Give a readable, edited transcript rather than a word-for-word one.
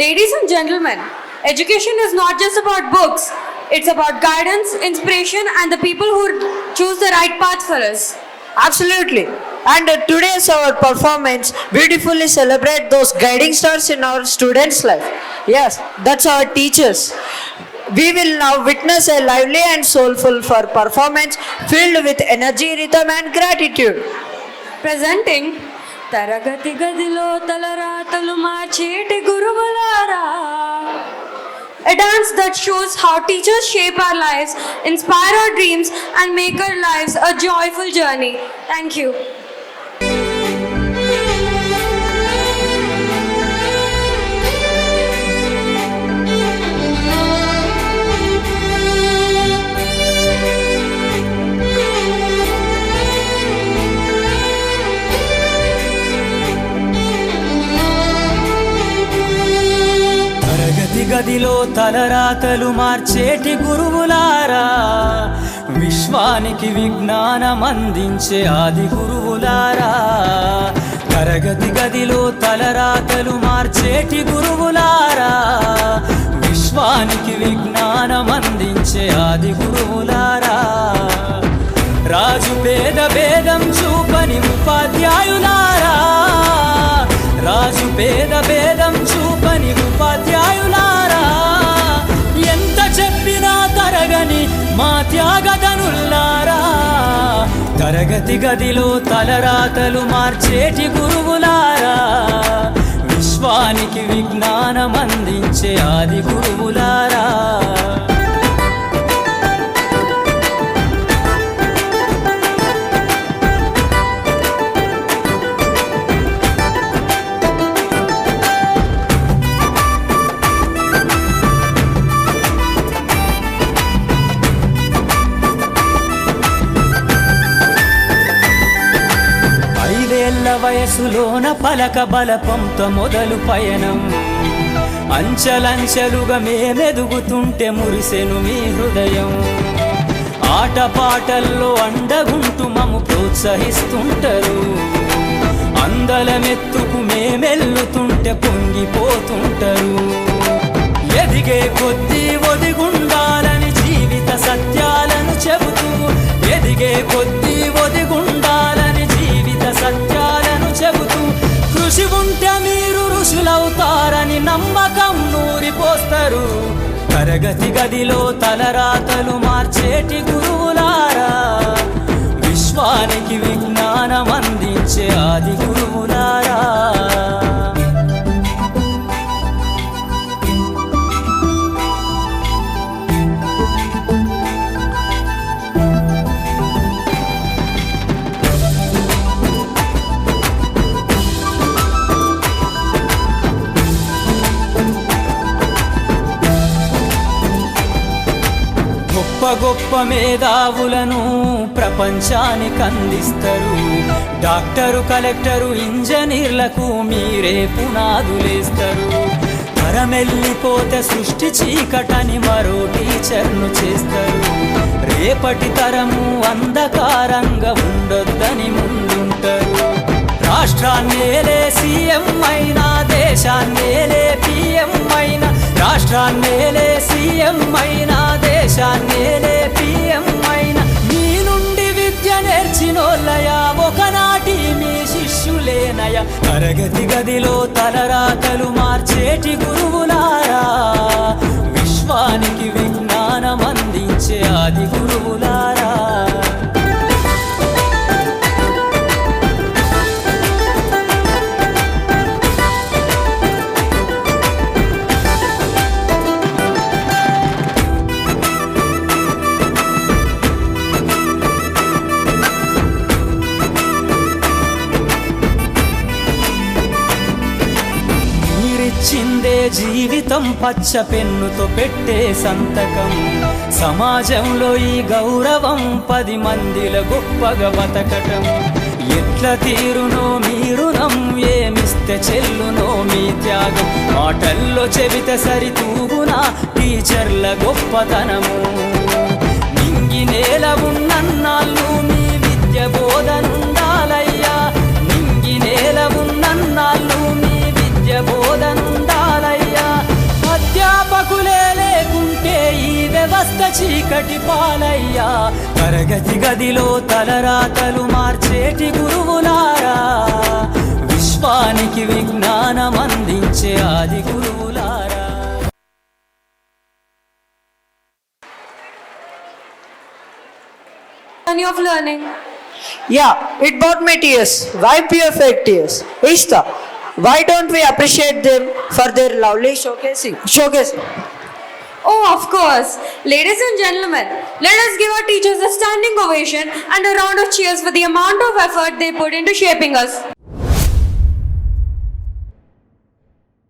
Ladies and gentlemen, education is not just about books. It's about guidance, inspiration, and the people who choose the right path for us. Absolutely. And today's our performance beautifully celebrate those guiding stars in our students' life. Yes, that's our teachers. We will now witness a lively and soulful for performance filled with energy, rhythm and gratitude. Presenting తరగతి గదిలో తలరాతలు మార్చేటి గురువులారా. A dance that shows how teachers shape our lives, inspire our dreams, and make our lives a joyful journey. Thank you. గదిలో తలరాతలు మార్చేటి గురువులారా, విశ్వానికి విజ్ఞానం అందించే ఆది గురువులారా. తరగతి గదిలో తలరాతలు మార్చేటి గురువులారా, విశ్వానికి విజ్ఞానం అందించే ఆది గురువులారా. రాజు పేద భేదం చూపని ఉపాధ్యాయులారా, రాజు పేద భేదం చూపని ఉపాధ్యాయులారా. ఎంత చెప్పినా తరగని మా త్యాగధనులారా. తరగతి గదిలో తలరాతలు మార్చేటి గురువులారా, విశ్వానికి విజ్ఞానం అందించే ఆది గురువులారా. వయసులోన పలక బలపంతో మొదలు పయనం, అంచలంచెలుగా మేమెదుగుతుంటే మురిసెను మీ హృదయం. ఆటపాటల్లో అండగుంటూ మము ప్రోత్సహిస్తుంటారు, అందలమెత్తుకు మేమెల్లుతుంటే పొంగిపోతుంటారు. ఎదిగే కొద్దీ ఒదిగుండాలని జీవిత సత్యాలను చెబుతూ, ఎదిగే కొద్దీ ఒదిగుండాలని జీవిత సత్యాలను చెబుతూ, కృషి ఉంటే మీరు ఋషులవుతారని నమ్మకం నూరిపోస్తారు. తరగతి గదిలో తలరాతలు మార్చేటి గురువులారా, విశ్వానికి విజ్ఞానం అందించే ఆది గురువులారా. గొప్ప మేధావులను ప్రపంచానికి అందిస్తారు. డాక్టరు, కలెక్టరు, ఇంజనీర్లకు మీరే పునాదులేస్తారు. తరమెల్లిపోతే సృష్టి చీకటని మరో టీచర్ను చేస్తారు. రేపటి తరము అంధకారంగా ఉండొద్దని ముందుంటారు. రాష్ట్రాన్నేలే సీఎం అయినా, దేశాన్నేలే పిఎం అయినా, రాష్ట్రాన్నేలే సీఎం అయినా, దేశాన్నేలే పిఎం అయినా, మీ నుండి విద్య నేర్చినోళ్ళయా, ఒకనాటి మీ శిష్యులేనయా. తరగతి గదిలో తలరాతలు మార్చేటి గురువులారా, విశ్వానికి విజ్ఞానం అందించే ఆది గురువులారా. చిందే జీవితం పచ్చ పెన్నుతో పెట్టే సంతకం, సమాజంలో ఈ గౌరవం 10 మందిల గొప్పగా బతకటం. ఎట్ల తీరునో మీ రుణం, ఏమిస్తే చెల్లునో మీ త్యాగం. మాటల్లో చెబితే సరితూగునా టీచర్ల గొప్పతనము. నింగి నేల ఉన్నన్నాళ్ళు మీ విద్య బోధనుండాలయ్యా, నింగి నేల ఉన్నన్నాళ్ళు మీ విద్య బోధనుండాలయ్యా. చీకటి పాలయ్యా తరగతి గదిలో తలరాతలు మార్చేటి గురువులారా విశ్వానికి విజ్ఞానం అందించే ఆది గురువులారా Journey of learning. Yeah, it brought me tears. Why pure fake tears? Ishta, why don't we appreciate them for their lovely showcasing? Oh, of course. Ladies and gentlemen, let us give our teachers a standing ovation and a round of cheers for the amount of effort they put into shaping us.